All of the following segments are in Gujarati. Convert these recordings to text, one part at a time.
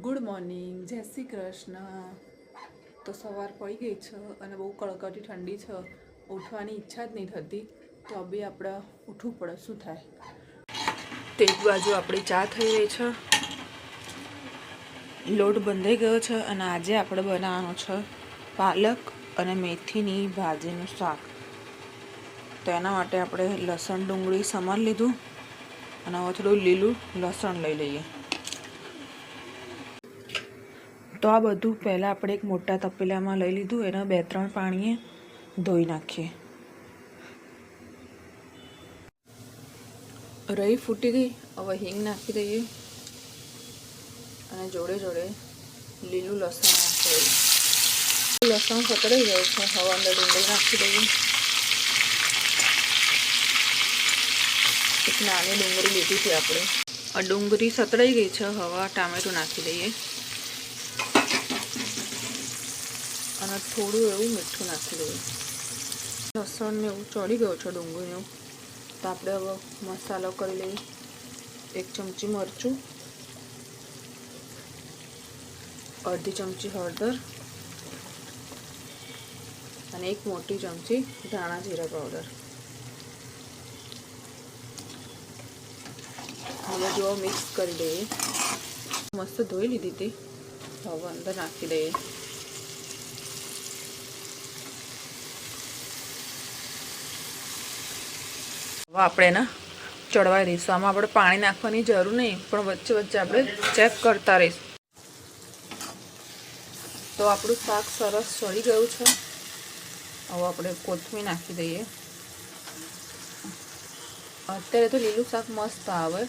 ગુડ મોર્નિંગ, જય શ્રી કૃષ્ણ. તો સવાર પડી ગઈ છે અને બહુ કડકડી ઠંડી છે. ઉઠવાની ઈચ્છા જ નહીં થતી, તો બી આપણે ઉઠવું પડે. શું થાય? તો એક બાજુ આપણી ચા થઈ રહી છે, લોટ બંધાઈ ગયો છે અને આજે આપણે બનાવવાનું છે પાલક અને મેથીની ભાજીનું શાક. તો એના માટે આપણે લસણ ડુંગળી સમારી લીધું અને હવે થોડું લીલું લસણ લઈ લઈએ. તો આ બધું પહેલાં આપણે એક મોટા તપેલામાં લઈ લીધું, એને 2-3 પાણીએ ધોઈ નાખીએ. રહી ફૂટી ગઈ, હવે હિંગ નાખી દઈએ અને જોડે જોડે લીલું લસણ નાખી દઈએ. લસણ સતળાઈ ગયું છે, હવે અંદર ડુંગળી નાખી દઈએ. એક નાની ડુંગળી લીધી હતી આપણે. આ ડુંગળી સતળાઈ ગઈ છે, હવે ટામેટું નાખી દઈએ અને થોડું એવું મીઠું નાખી દઈએ. લસણ ને એવું ચડી ગયું છે ડુંગળીનું, તો આપણે હવે મસાલો કરી લઈએ. 1 ચમચી મરચું, અડધી ચમચી હળદર અને 1 મોટી ચમચી ધાણા જીરા પાવડર. હવે જો મિક્સ કરી દઈએ. મસ્ત ધોઈ લીધી હતી, હવે અંદર નાખી દઈએ. હવે આપણે એને ચડવાઈ દઈશું. આમાં આપણે પાણી નાખવાની જરૂર નહીં, પણ વચ્ચે વચ્ચે આપણે ચેક કરતા રહીશું. તો આપણું શાક સરસ ચડી ગયું છે. હવે આપણે કોથમીર નાખી દઈએ. અત્યારે તો લીલું શાક મસ્ત આવે,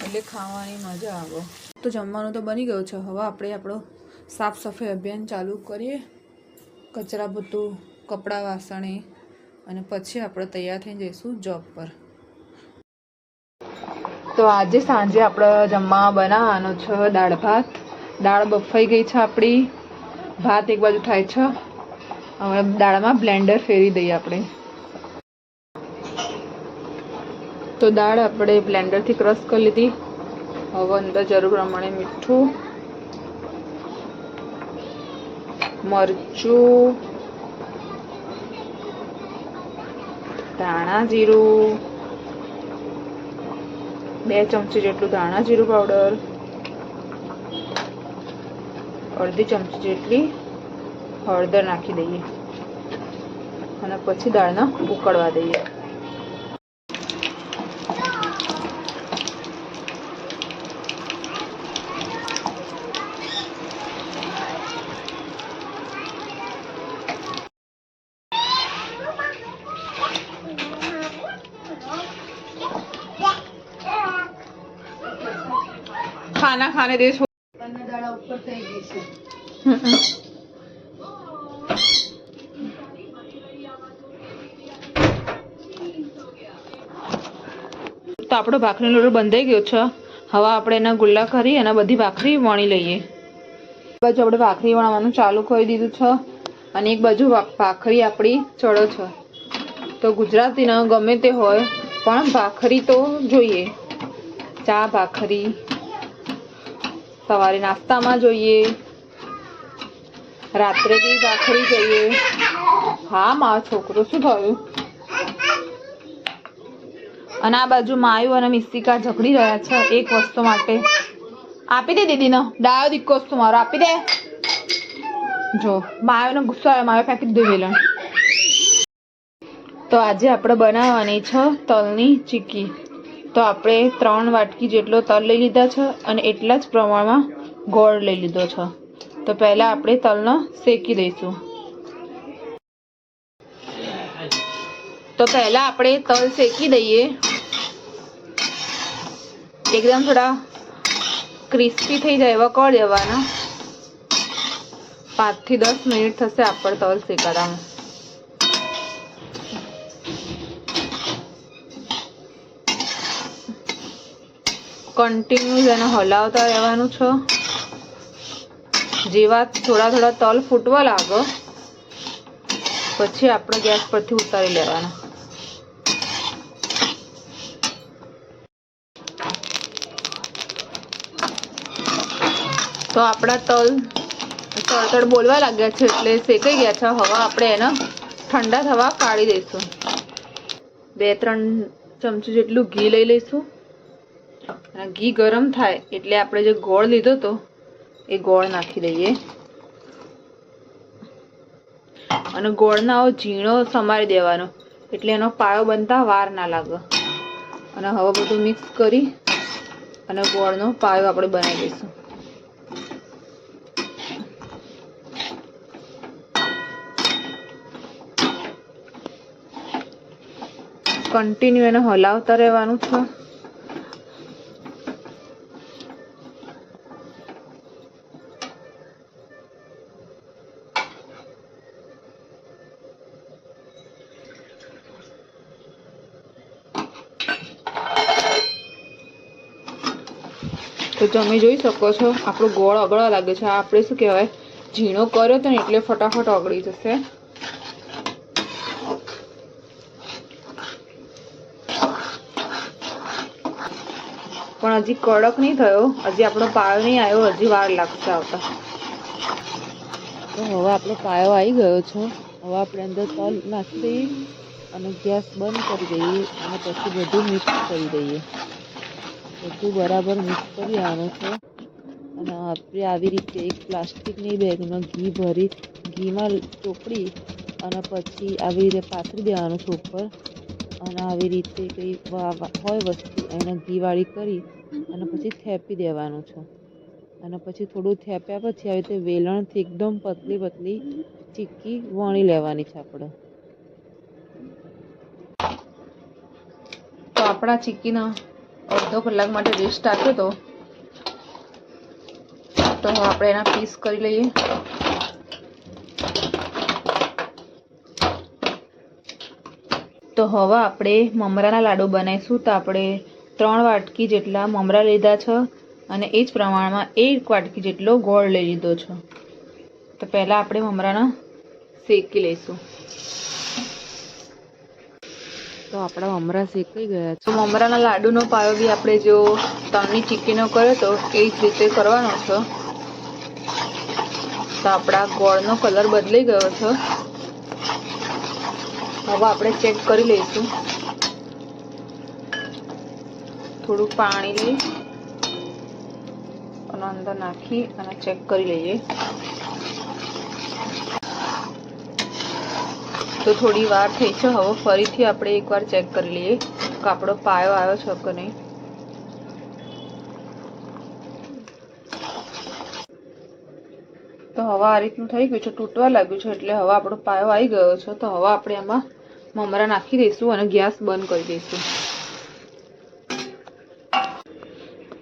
એટલે ખાવાની મજા આવે. તો જમવાનું તો બની ગયું છે. હવે આપણે આપણો સાફ સફાઈ અભિયાન ચાલુ કરીએ. કચરા પોતું, કપડાં વાસણી, અને પછી આપણે તૈયાર થઈ જઈશું જોબ પર. તો આજે સાંજે આપણે જમવા બનાવવાનો છે દાળ ભાત. દાળ બફાઈ ગઈ છે આપણી, ભાત એક બાજુ થાય છે. હવે દાળમાં બ્લેન્ડર ફેરવી દઈએ આપણે. તો દાળ આપણે બ્લેન્ડરથી ક્રશ કરી લીધી. હવે અંદર જરૂર પ્રમાણે મીઠું, મરચું, ધાણા જીરું, 2 ચમચી જેટલું ધાણા જીરું પાવડર, અડધી ચમચી જેટલી હળદર નાખી દઈએ અને પછી દાળને ઉકળવા દઈએ. खाना खाने दे. દાડા ઉપર થઈ ગઈ છે. તો આપણો ભાખરીનો લોટ બંધાઈ ગયો છે. હવે આપણે એના ગુલ્લા કરી અને બધી ભાખરી વણી લઈએ. એક બાજુ આપણે ભાખરી વણવાનું ચાલુ કરી દીધું છે અને એક બાજુ ભાખરી આપણી ચડે છે. તો ગુજરાતીના ગમે તે હોય, પણ ભાખરી તો જોઈએ. ચા ભાખરી સવારે નાસ્તામાં જોઈએ, રાત્રે બી ભાખરી જોઈએ. હા, મારો છોકરો શું થયું? અને આ બાજુ માયુ અને મિસ્તિકા ઝઘડી રહ્યા છે એક વસ્તુ માટે. આપી દે દીદીને, ડાયો દીકો વસ્તુ મારો આપી દે. જો માયોનો ગુસ્સો આવ્યો, માયો ફેંકી દીધું વેલણ. તો આજે આપણે બનાવવાની છે તલની ચીક્કી. તો આપણે 3 વાટકી જેટલો તલ લઈ લીધા છે અને એટલા જ પ્રમાણમાં ગોળ લઈ લીધો છે. તો પહેલાં આપણે તલને શેકી દઈશું. તો પહેલાં આપણે તલ શેકી દઈએ. એકદમ થોડા ક્રિસ્પી થઈ જાય એવા કરી દેવાના. 5 થી 10 મિનિટ થશે આપણે તલ શેકાવામાં. કન્ટિન્યુ એને હલાવતા રહેવાનું છે. જેવા થોડા તલ ફૂટવા લાગે પછી આપણે ગેસ પરથી ઉતારી લેવાના. તો આપણા તલ તળતળ બોલવા લાગ્યા છે એટલે શેકાઈ ગયા છે. હવે આપણે એને ઠંડા થવા કાઢી દઈશું. 2-3 ચમચી જેટલું ઘી લઈ લઈશું. અને ઘી ગરમ થાય એટલે આપણે જે ગોળ લીધો તો એ ગોળ નાખી દઈએ. અને ગોળનો ઝીણો સમારી દેવાનો એટલે એનો પાયો બનતા વાર ના લાગે. અને હવે બધું મિક્સ કરી અને ગોળનો પાયો આપણે બનાવી દઈશું. કન્ટિન્યુ એને હલાવતા રહેવાનું છે. તો તમે જોઈ શકો છો આપણો ગોળ ઓગળવા લાગે છે. આ આપણે શું કહેવાય ઝીણો કર્યો તો ને એટલે ફટાફટ ઓગળી જશે. પણ હજી કડક નહીં થયો, હજી આપણો પાયો નહીં આવ્યો, હજી વાર લાગશે આવતા. તો હવે આપણો પાયો આવી ગયો છે. હવે આપણે અંદર તલ નાખી દઈએ અને ગેસ બંધ કરી દઈએ અને પછી બધું મિક્સ કરી દઈએ. બધું બરાબર મિક્સ કરી દેવાનું છે. અને આપણે આવી રીતે એક પ્લાસ્ટિકની બેગમાં ઘી ભરી ઘીમાં ચોપડી અને પછી આવી રીતે પાથરી દેવાનું છે ઉપર. અને આવી રીતે કંઈ હોય વસ્તુ એને ઘીવાળી કરી અને પછી થેપી દેવાનું છે. અને પછી થોડું થેપ્યા પછી આવી રીતે વેલણથી એકદમ પતલી પતલી ચીક્કી વણી લેવાની છે આપણે. તો આપણા ચીક્કીના અડધો કલાક માટે રેસ્ટ આપ્યો તો આપણે એના પીસ કરી લઈએ. તો હવે આપણે મમરાના લાડુ બનાવીશું. તો આપણે 3 વાટકી જેટલા મમરા લીધા છે અને એ જ પ્રમાણમાં 1 વાટકી જેટલો ગોળ લઈ લીધો છે. તો પહેલાં આપણે મમરાના શેકી લઈશું. તો આપણા મમરા શેકાઈ ગયા છે. તો મમરાના લાડુનો પાયો બી આપણે જો તળની ચીક્કીનો કર્યો તો એ જ રીતે કરવાનો છે. તો આપણા ગોળનો કલર બદલાઈ ગયો છે. હવે આપણે ચેક કરી લઈશું. થોડું પાણી લઈ અને અંદર નાખી અને ચેક કરી લઈએ. તો થોડી વાર થઈ છે. હવે ફરીથી આપણે એકવાર ચેક કરી લઈએ કે આપણો પાયો આવ્યો છે કે નહીં. તો હવે આ રીતનું થઈ ગયું છે, તૂટવા લાગ્યું છે એટલે હવે આપણો પાયો આવી ગયો છે. તો હવે આપણે એમાં મમરા નાખી દઈશું અને ગેસ બંધ કરી દઈશું.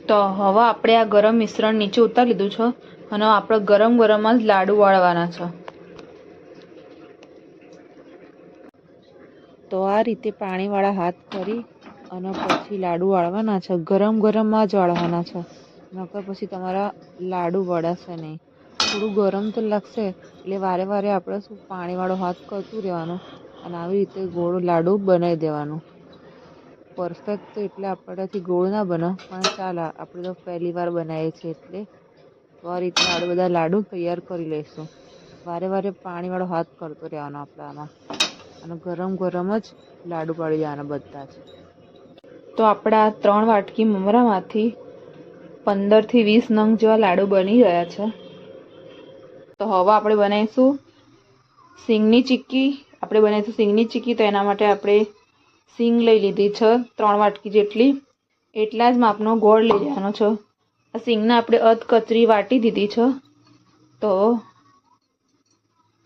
તો હવે આપણે આ ગરમ મિશ્રણ નીચે ઉતારી લીધું છે અને આપણે ગરમ ગરમમાં જ લાડુ વાળવાના છે. તો આ રીતે પાણીવાળા હાથ કરી અને પછી લાડુ વાળવાના છે. ગરમ ગરમમાં જ વાળવાના છે, નકર પછી તમારા લાડુ વળાશે નહીં. થોડું ગરમ તો લાગશે એટલે વારે વારે આપણે શું પાણીવાળો હાથ કરતું રહેવાનું અને આવી રીતે ગોળ લાડુ બનાવી દેવાનું. પરફેક્ટ તો એટલે આપણાથી ગોળ ના બને પણ ચાલે, આપણે તો પહેલી વાર બનાવીએ છીએ એટલે તો આ રીતે આપણે બધા લાડુ તૈયાર કરી લઈશું. વારે વારે પાણીવાળો હાથ કરતો રહેવાનો આપણે આમાં અને ગરમ ગરમ જ લાડુ પાડી દેવાના બધા જ. તો આપણા 3 વાટકી મમરામાંથી 15 થી 20 નંગ જેવા લાડુ બની ગયા છે. તો હવે આપણે બનાવીશું સિંગની ચીક્કી. તો એના માટે આપણે સિંગ લઈ લીધી છે 3 વાટકી જેટલી. એટલા જ માપનો ગોળ લઈ લેવાનો છે. આ સિંગને આપણે અધકચરી વાટી દીધી છે. તો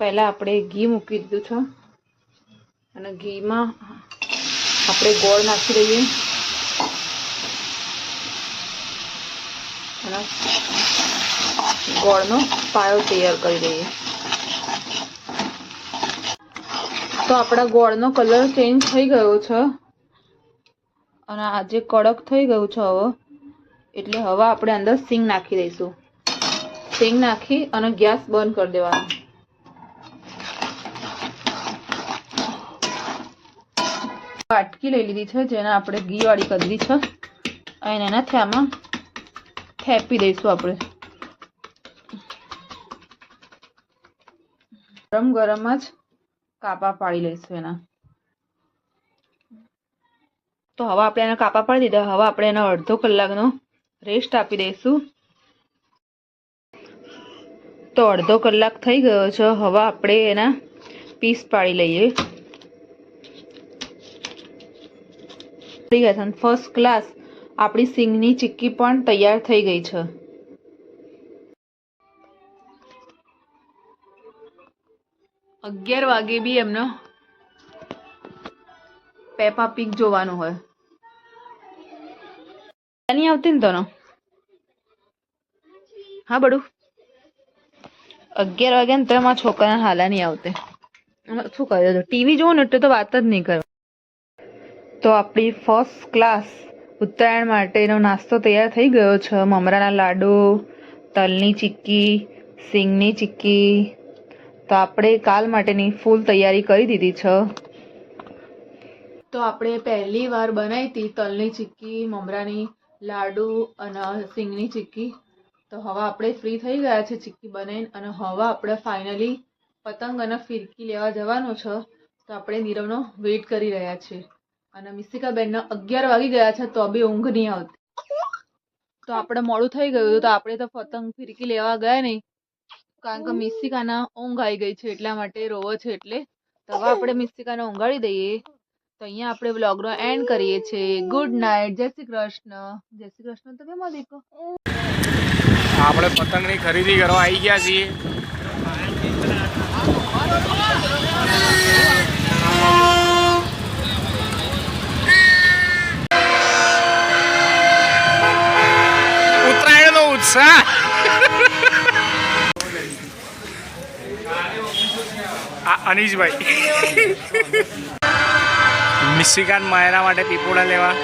પહેલાં આપણે ઘી મૂકી દીધું છે અને ઘીમાં આપણે ગોળ નાખી દઈએ અને ગોળનો પાયો તૈયાર કરી દઈએ. તો આપણા ગોળનો કલર ચેન્જ થઈ ગયો છે અને આજે કડક થઈ ગયું છે હવે. એટલે હવે આપણે અંદર સિંગ નાખી દઈશું. સિંગ નાખી અને ગેસ બંધ કરી દેવાનો. વાટકી લઈ લીધી છે જેને આપણે ઘી વાળી કદરી છે અને એનાથી આમાં થેપી દઈશું આપણે. ગરમ ગરમ જ કાપા પાડી લઈશું એના. તો હવે આપણે એના કાપા પાડી દીધા. હવે આપણે એનો અડધો કલાકનો રેસ્ટ આપી દઈશું. તો અડધો કલાક થઈ ગયો છે. હવે આપણે એના પીસ પાડી લઈએ. ફર્સ્ટ ક્લાસ આપણી સિંગની ચીક્કી પણ તૈયાર થઈ ગઈ છે. $11 બી એમનો પેપા પીગ જોવાનું હોય. નહીં આવતી ને તને? હા બડું, 11 વાગ્યા ને તો મારા છોકરાને હાલા નહીં આવતે. શું કર્યો તો ટીવી જોવું ને એટલે તો વાત જ નહીં કરવા. તો આપણી ફર્સ્ટ ક્લાસ ઉત્તરાયણ માટેનો નાસ્તો તૈયાર થઈ ગયો છે. મમરાના લાડુ, તલની ચીક્કી, સિંગની ચીક્કી. તો આપણે કાલ માટેની ફૂલ તૈયારી કરી દીધી છે. તો આપણે પહેલી વાર બનાવી હતી તલની ચીક્કી, મમરાની લાડુ અને સિંગની ચીક્કી. તો હવે આપણે ફ્રી થઈ ગયા છે ચીક્કી બનાવીને, અને હવે આપણે ફાઇનલી પતંગ અને ફિરકી લેવા જવાનું છે. તો આપણે નીરવનો વેઇટ કરી રહ્યા છીએ. અને મિસ્તિકા બેનને 11 વાગી ગયા છે તો બી ઊંઘ નહીં આવતી. તો આપણે મોડું થઈ ગયું તો આપણે તો પતંગ ફિરકી લેવા ગયા નહીં, કારણ કે મિસ્તિકાના ઊંઘ આવી ગઈ છે એટલા માટે રોવો છે એટલે. તો હવે આપણે મિસ્તિકાને ઊંઘાડી દઈએ. તો અહીંયા આપણે વ્લોગનો એન્ડ કરીએ છીએ. ગુડ નાઇટ, જય શ્રી કૃષ્ણ. જય શ્રી કૃષ્ણ તો કેમ દીકો? આપણે પતંગની ખરીદી કરવા આવી ગયા છીએ. ઉત્તરાયણનો ઉત્સાહ. અનીશભાઈ મિસ્તિકાન માયરા માટે પીપોડા લેવા